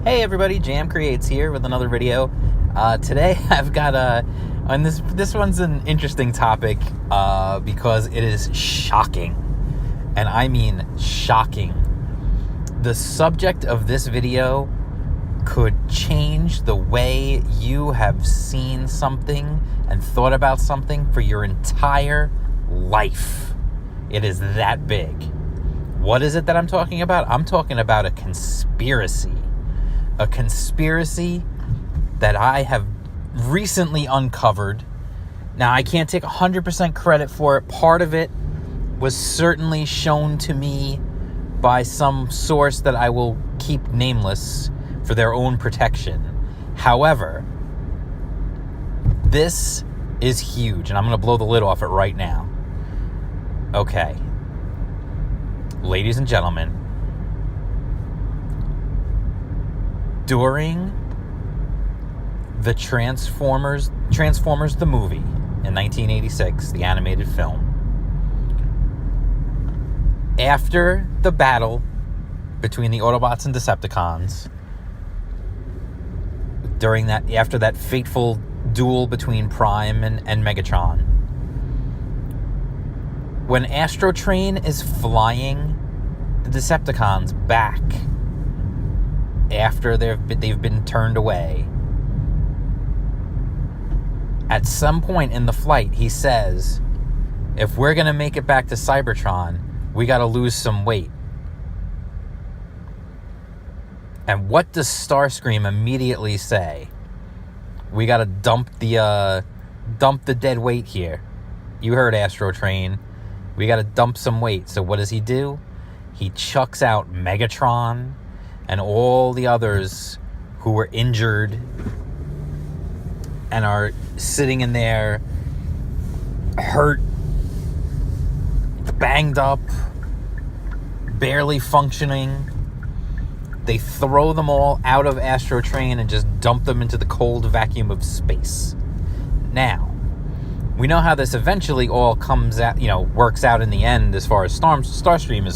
Hey everybody, Jam Creates here with another video. Today I've got and this one's an interesting topic because it is shocking, and I mean shocking. The subject of this video could change the way you have seen something and thought about something for your entire life. It is that big. What is it that I'm talking about? I'm talking about a conspiracy. A conspiracy that I have recently uncovered. Now, I can't take 100% credit for it. Part of it was certainly shown to me by some source that I will keep nameless for their own protection. However, this is huge, and I'm going to blow the lid off it right now. Okay. Ladies and gentlemen, during the Transformers the movie in 1986, the animated film, after the battle between the Autobots and Decepticons, after that fateful duel between Prime and Megatron, when Astro Train is flying the Decepticons back after they've been turned away, at some point in the flight, he says, if we're going to make it back to Cybertron, we got to lose some weight. And what does Starscream immediately say? We got to dump the dead weight here. You heard Astro Train. We got to dump some weight. So what does he do? He chucks out Megatron and all the others who were injured and are sitting in there hurt, banged up, barely functioning. They throw them all out of Astro Train and just dump them into the cold vacuum of space. Now, we know how this eventually all comes out, works out in the end as far as Starscream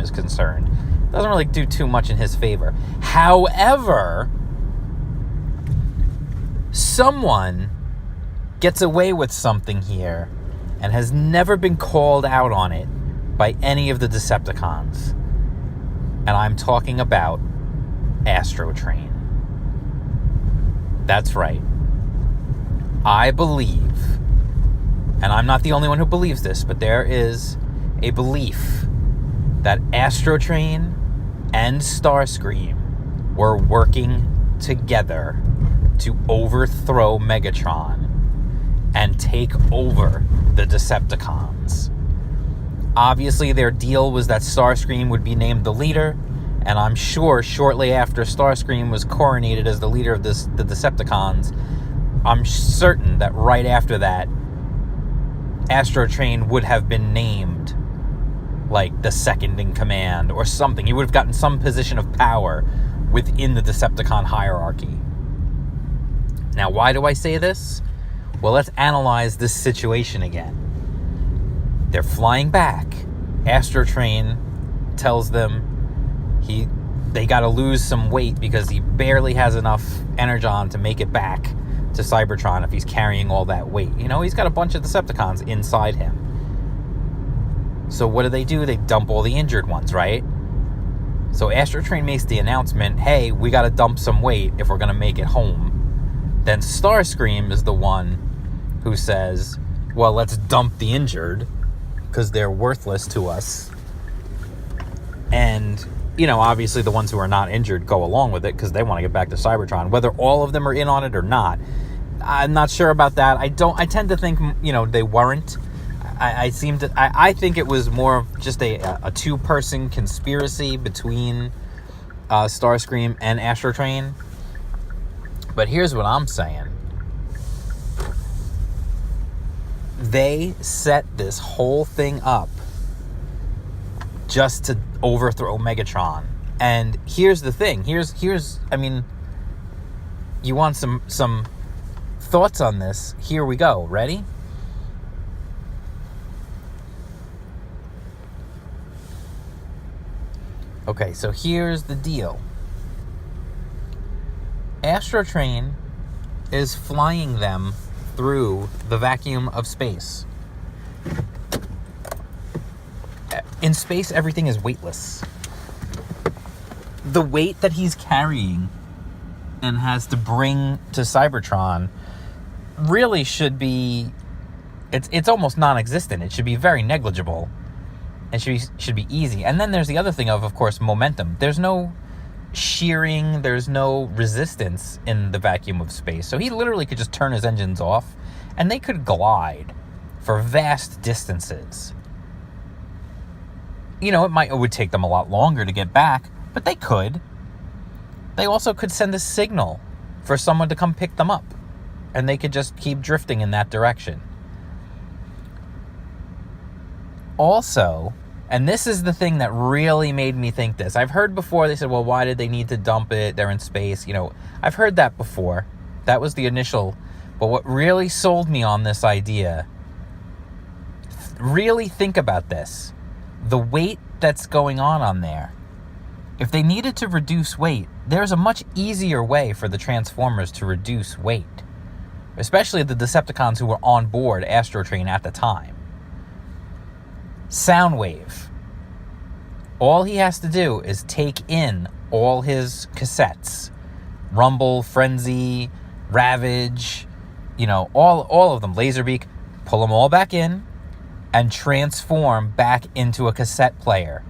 is concerned. Doesn't really do too much in his favor. However, someone gets away with something here and has never been called out on it by any of the Decepticons. And I'm talking about Astro Train. That's right. I believe, and I'm not the only one who believes this, but there is a belief that Astro Train and Starscream were working together to overthrow Megatron and take over the Decepticons. Obviously, their deal was that Starscream would be named the leader, and I'm sure shortly after Starscream was coronated as the leader of the Decepticons, I'm certain that right after that, Astro Train would have been named like the second in command or something. He would have gotten some position of power within the Decepticon hierarchy. Now, why do I say this? Well, let's analyze this situation again. They're flying back. Astro Train tells them they got to lose some weight because he barely has enough energon to make it back to Cybertron if he's carrying all that weight. He's got a bunch of Decepticons inside him. So what do? They dump all the injured ones, right? So Astro Train makes the announcement, hey, we got to dump some weight if we're going to make it home. Then Starscream is the one who says, well, let's dump the injured because they're worthless to us. And, obviously the ones who are not injured go along with it because they want to get back to Cybertron. Whether all of them are in on it or not, I'm not sure about that. I tend to think, they weren't. I think it was more of just a two-person conspiracy between Starscream and Astro Train. But here's what I'm saying. They set this whole thing up just to overthrow Megatron. And here's the thing. Here's you want some thoughts on this? Here we go. Ready? Okay, so here's the deal. Astrotrain is flying them through the vacuum of space. In space, everything is weightless. The weight that he's carrying and has to bring to Cybertron really should be, it's almost non-existent. It should be very negligible. It should be easy. And then there's the other thing of course, momentum. There's no shearing, there's no resistance in the vacuum of space. So he literally could just turn his engines off and they could glide for vast distances. You know, it would take them a lot longer to get back, but they could. They also could send a signal for someone to come pick them up, and they could just keep drifting in that direction. Also, and this is the thing that really made me think this. I've heard before, they said, well, why did they need to dump it? They're in space. You know, I've heard that before. That was the initial. But what really sold me on this idea, really think about this. The weight that's going on there. If they needed to reduce weight, there's a much easier way for the Transformers to reduce weight. Especially the Decepticons who were on board Astrotrain at the time. Soundwave. All he has to do is take in all his cassettes. Rumble, Frenzy, Ravage, you know, all of them. Laserbeak. Pull them all back in and transform back into a cassette player.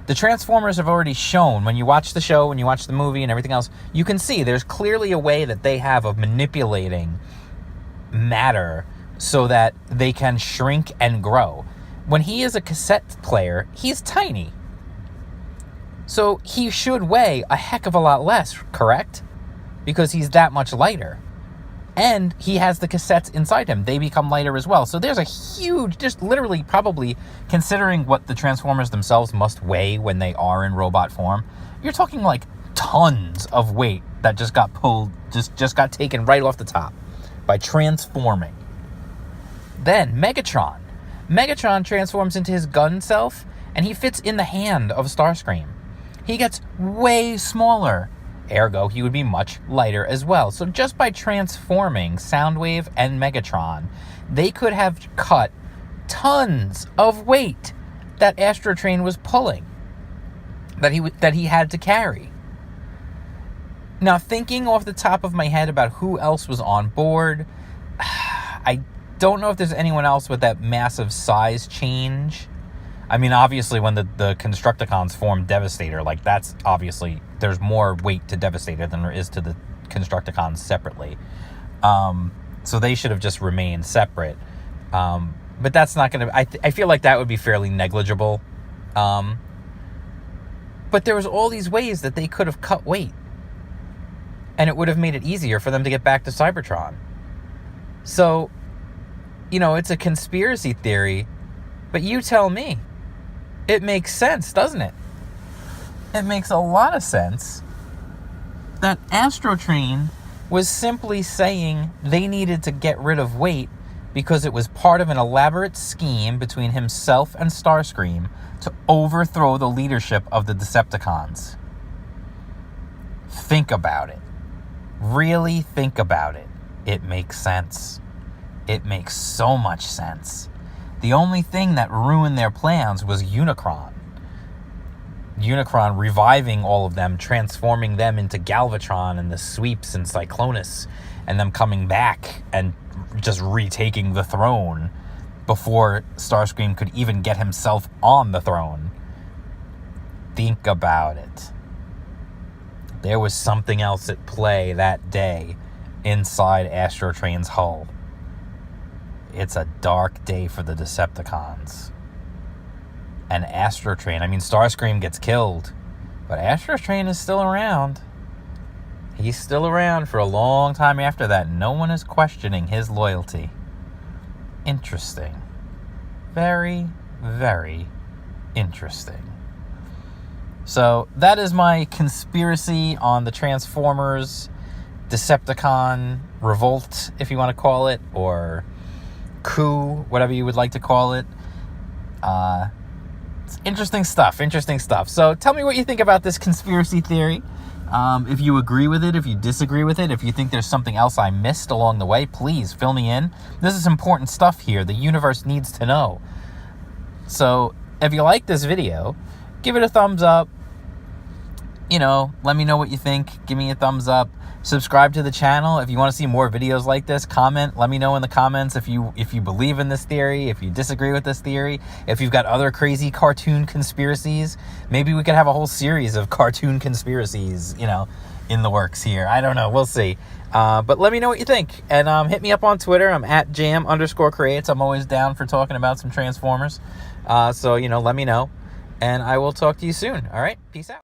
The Transformers have already shown, when you watch the show, when you watch the movie and everything else, you can see there's clearly a way that they have of manipulating matter so that they can shrink and grow. When he is a cassette player, he's tiny. So he should weigh a heck of a lot less, correct? Because he's that much lighter. And he has the cassettes inside him. They become lighter as well. So there's a huge, just literally probably, considering what the Transformers themselves must weigh when they are in robot form, you're talking like tons of weight that just got pulled, just got taken right off the top by transforming. Then Megatron. Megatron transforms into his gun self, and he fits in the hand of Starscream. He gets way smaller. Ergo, he would be much lighter as well. So just by transforming Soundwave and Megatron, they could have cut tons of weight that Astrotrain was pulling, that he had to carry. Now, thinking off the top of my head about who else was on board, I don't know if there's anyone else with that massive size change. I mean, obviously, when the Constructicons formed Devastator, like, that's obviously, there's more weight to Devastator than there is to the Constructicons separately. So they should have just remained separate. But that's not going to, I feel like that would be fairly negligible. But there was all these ways that they could have cut weight. And it would have made it easier for them to get back to Cybertron. So, you know, it's a conspiracy theory, but you tell me. It makes sense, doesn't it? It makes a lot of sense that Astrotrain was simply saying they needed to get rid of weight because it was part of an elaborate scheme between himself and Starscream to overthrow the leadership of the Decepticons. Think about it. Really think about it. It makes sense. It makes so much sense. The only thing that ruined their plans was Unicron. Unicron reviving all of them, transforming them into Galvatron and the Sweeps and Cyclonus, and them coming back and just retaking the throne before Starscream could even get himself on the throne. Think about it. There was something else at play that day inside Astrotrain's hull. It's a dark day for the Decepticons. And Astrotrain, I mean, Starscream gets killed, but Astrotrain is still around. He's still around for a long time after that. No one is questioning his loyalty. Interesting. Very, very interesting. So that is my conspiracy on the Transformers Decepticon revolt, if you want to call it, or coup, whatever you would like to call it. It's interesting stuff. So tell me what you think about this conspiracy theory. If you agree with it, if you disagree with it, if you think there's something else I missed along the way, please fill me in. This is important stuff here. The universe needs to know. So if you like this video, give it a thumbs up. Let me know what you think. Give me a thumbs up. Subscribe to the channel. If you want to see more videos like this, comment. Let me know in the comments if you believe in this theory, if you disagree with this theory, if you've got other crazy cartoon conspiracies. Maybe we could have a whole series of cartoon conspiracies, in the works here. I don't know. We'll see. But let me know what you think. And hit me up on Twitter. I'm at jam_creates. I'm always down for talking about some Transformers. So let me know. And I will talk to you soon. All right? Peace out.